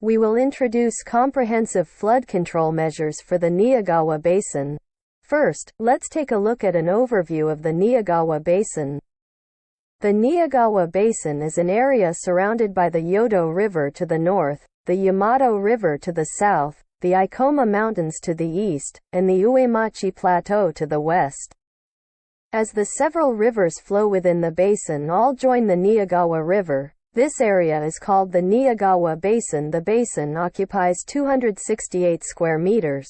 We will introduce comprehensive flood control measures for the Neyagawa Basin. First, let's take a look at an overview of the Neyagawa Basin. The Neyagawa Basin is an area surrounded by the Yodo River to the north, the Yamato River to the south, the Ikoma Mountains to the east, and the Uemachi Plateau to the west. As the several rivers flow within the basin all join the Neyagawa River, this area is called the Neyagawa Basin. The basin occupies 268 square meters,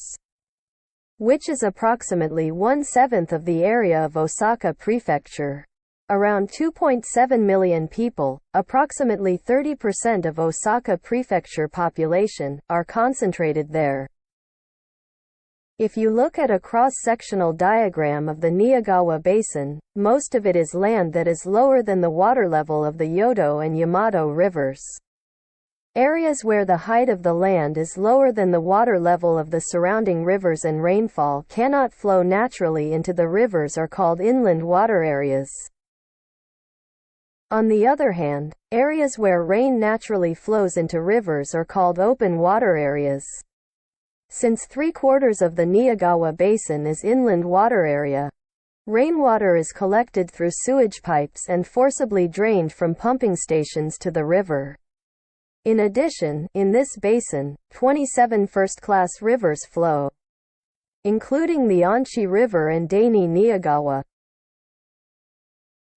which is approximately 1/7 of the area of Osaka Prefecture. Around 2.7 million people, approximately 30% of Osaka Prefecture population, are concentrated there. If you look at a cross-sectional diagram of the Neyagawa Basin, most of it is land that is lower than the water level of the Yodo and Yamato rivers. Areas where the height of the land is lower than the water level of the surrounding rivers and rainfall cannot flow naturally into the rivers are called inland water areas. On the other hand, areas where rain naturally flows into rivers are called open water areas. Since 3/4 of the Neyagawa Basin is inland water area, rainwater is collected through sewage pipes and forcibly drained from pumping stations to the river. In addition, in this basin, 27 first-class rivers flow, including the Onchi River and Daini Neyagawa.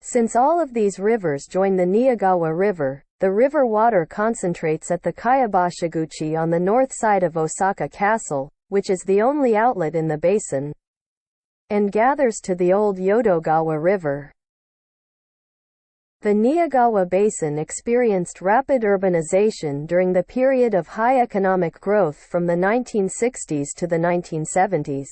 Since all of these rivers join the Neyagawa River, the river water concentrates at the Kayabashiguchi on the north side of Osaka Castle, which is the only outlet in the basin, and gathers to the old Yodogawa River. The Neyagawa Basin experienced rapid urbanization during the period of high economic growth from the 1960s to the 1970s.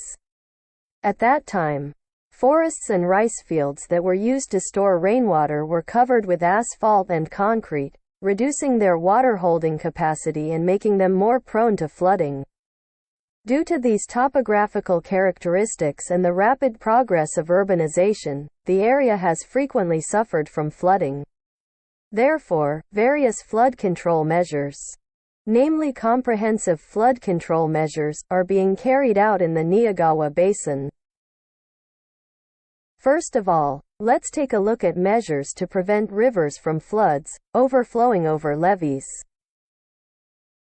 At that time, forests and rice fields that were used to store rainwater were covered with asphalt and concrete, reducing their water-holding capacity and making them more prone to flooding. Due to these topographical characteristics and the rapid progress of urbanization, the area has frequently suffered from flooding. Therefore, various flood control measures, namely comprehensive flood control measures, are being carried out in the Neyagawa Basin. First of all, let's take a look at measures to prevent rivers from floods, overflowing over levees.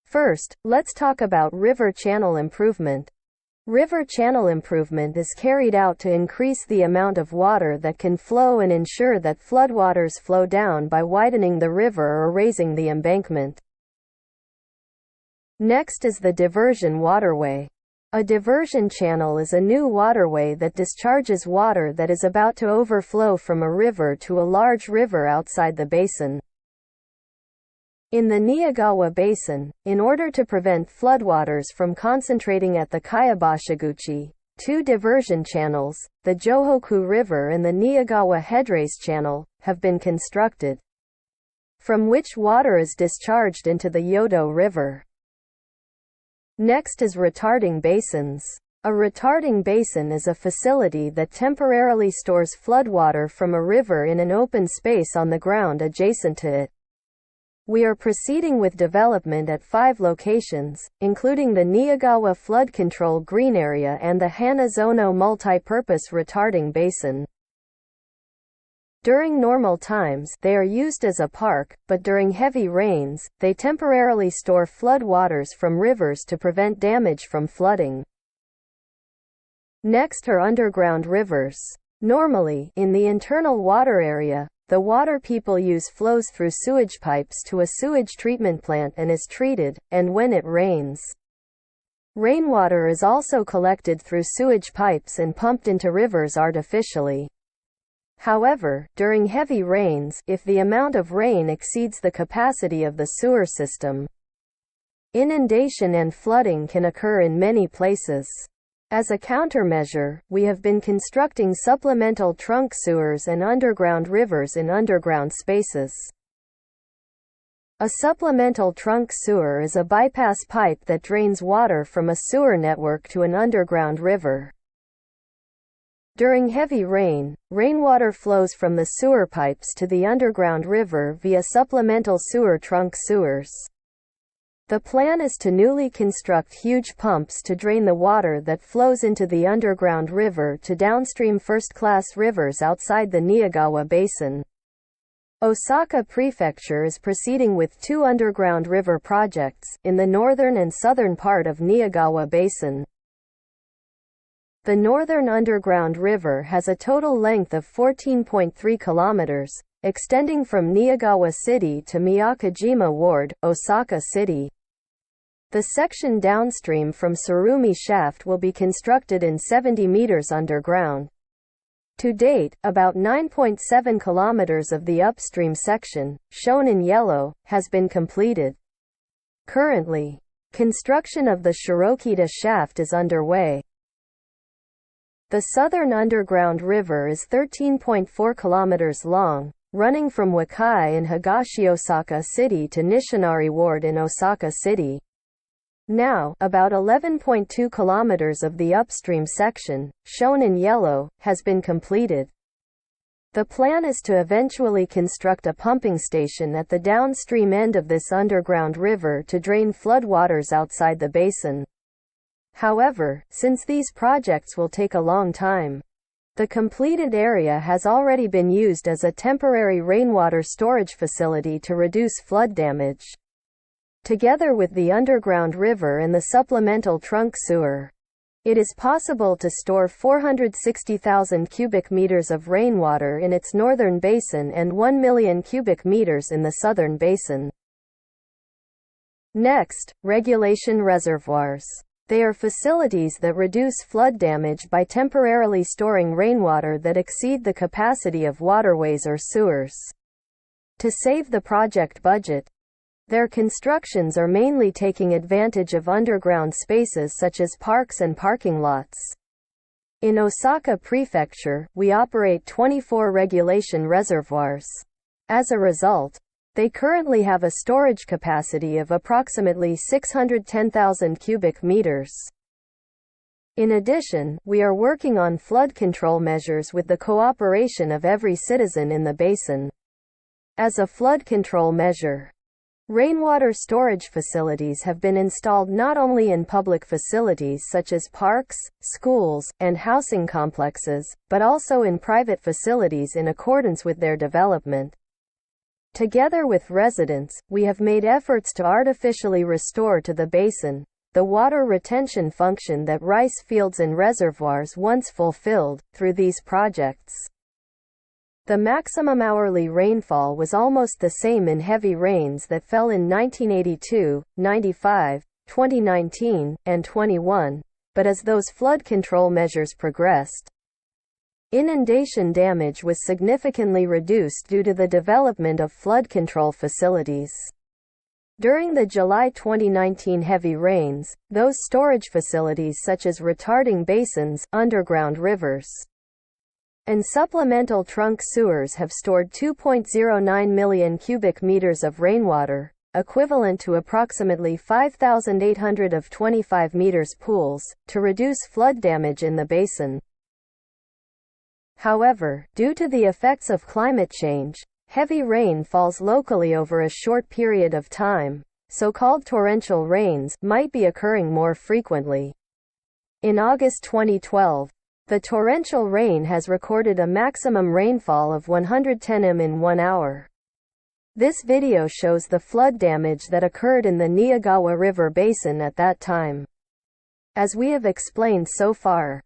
First, let's talk about river channel improvement. River channel improvement is carried out to increase the amount of water that can flow and ensure that floodwaters flow down by widening the river or raising the embankment. Next is the diversion waterway. A diversion channel is a new waterway that discharges water that is about to overflow from a river to a large river outside the basin. In the Neyagawa Basin, in order to prevent floodwaters from concentrating at the Kayabashiguchi, two diversion channels, the Johoku River and the Neyagawa Headrace Channel, have been constructed, from which water is discharged into the Yodo River. Next is retarding basins. A retarding basin is a facility that temporarily stores floodwater from a river in an open space on the ground adjacent to it. We are proceeding with development at 5 locations, including the Neyagawa Flood Control Green Area and the Hanazono Multi-Purpose Retarding Basin. During normal times, they are used as a park, but during heavy rains, they temporarily store flood waters from rivers to prevent damage from flooding. Next are underground rivers. Normally, in the internal water area, the water people use flows through sewage pipes to a sewage treatment plant and is treated, and when it rains, rainwater is also collected through sewage pipes and pumped into rivers artificially. However, during heavy rains, if the amount of rain exceeds the capacity of the sewer system, inundation and flooding can occur in many places. As a countermeasure, we have been constructing supplemental trunk sewers and underground rivers in underground spaces. A supplemental trunk sewer is a bypass pipe that drains water from a sewer network to an underground river. During heavy rain, rainwater flows from the sewer pipes to the underground river via supplemental sewer trunk sewers. The plan is to newly construct huge pumps to drain the water that flows into the underground river to downstream first-class rivers outside the Neyagawa Basin. Osaka Prefecture is proceeding with 2 underground river projects, in the northern and southern part of Neyagawa Basin. The northern underground river has a total length of 14.3 kilometers, extending from Neyagawa City to Miyakojima Ward, Osaka City. The section downstream from Surumi Shaft will be constructed in 70 meters underground. To date, about 9.7 kilometers of the upstream section, shown in yellow, has been completed. Currently, construction of the Shirokita Shaft is underway. The southern underground river is 13.4 kilometers long, running from Wakai in Higashi-Osaka City to Nishinari Ward in Osaka City. Now, about 11.2 kilometers of the upstream section, shown in yellow, has been completed. The plan is to eventually construct a pumping station at the downstream end of this underground river to drain floodwaters outside the basin. However, since these projects will take a long time, the completed area has already been used as a temporary rainwater storage facility to reduce flood damage. Together with the underground river and the supplemental trunk sewer, it is possible to store 460,000 cubic meters of rainwater in its northern basin and 1 million cubic meters in the southern basin. Next, regulation reservoirs. They are facilities that reduce flood damage by temporarily storing rainwater that exceed the capacity of waterways or sewers. To save the project budget, their constructions are mainly taking advantage of underground spaces such as parks and parking lots. In Osaka Prefecture, we operate 24 regulation reservoirs. As a result, they currently have a storage capacity of approximately 610,000 cubic meters. In addition, we are working on flood control measures with the cooperation of every citizen in the basin. As a flood control measure, rainwater storage facilities have been installed not only in public facilities such as parks, schools, and housing complexes, but also in private facilities in accordance with their development. Together with residents, we have made efforts to artificially restore to the basin the water retention function that rice fields and reservoirs once fulfilled, through these projects. The maximum hourly rainfall was almost the same in heavy rains that fell in 1982, 95, 2019, and 21, but as those flood control measures progressed, inundation damage was significantly reduced due to the development of flood control facilities. During the July 2019 heavy rains, those storage facilities such as retarding basins, underground rivers, and supplemental trunk sewers have stored 2.09 million cubic meters of rainwater, equivalent to approximately 5,800 of 25 meters pools, to reduce flood damage in the basin. However, due to the effects of climate change, heavy rain falls locally over a short period of time. So-called torrential rains might be occurring more frequently. In August 2012, the torrential rain has recorded a maximum rainfall of 110 mm in 1 hour. This video shows the flood damage that occurred in the Neyagawa River basin at that time. As we have explained so far,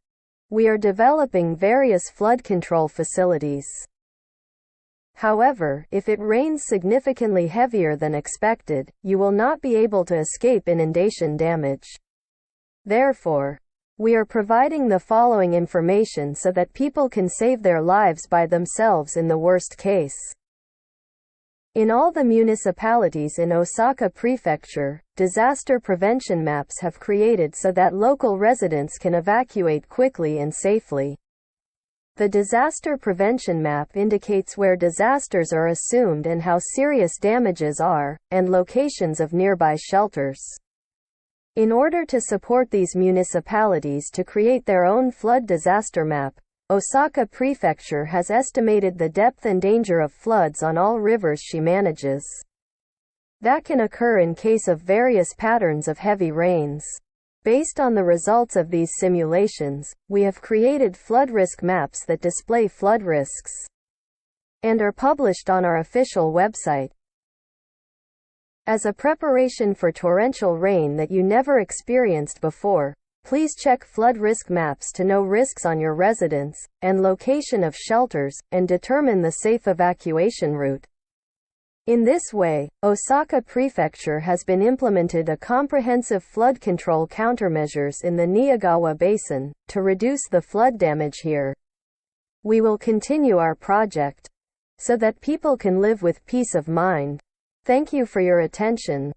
we are developing various flood control facilities. However, if it rains significantly heavier than expected, you will not be able to escape inundation damage. Therefore, we are providing the following information so that people can save their lives by themselves in the worst case. In all the municipalities in Osaka Prefecture, disaster prevention maps have created so that local residents can evacuate quickly and safely. The disaster prevention map indicates where disasters are assumed and how serious damages are, and locations of nearby shelters. In order to support these municipalities to create their own flood disaster map, Osaka Prefecture has estimated the depth and danger of floods on all rivers she manages. that can occur in case of various patterns of heavy rains. Based on the results of these simulations, we have created flood risk maps that display flood risks and are published on our official website. As a preparation for torrential rain that you never experienced before, please check flood risk maps to know risks on your residence and location of shelters, and determine the safe evacuation route. In this way, Osaka Prefecture has been implemented a comprehensive flood control countermeasures in the Neyagawa Basin to reduce the flood damage here. We will continue our project so that people can live with peace of mind. Thank you for your attention.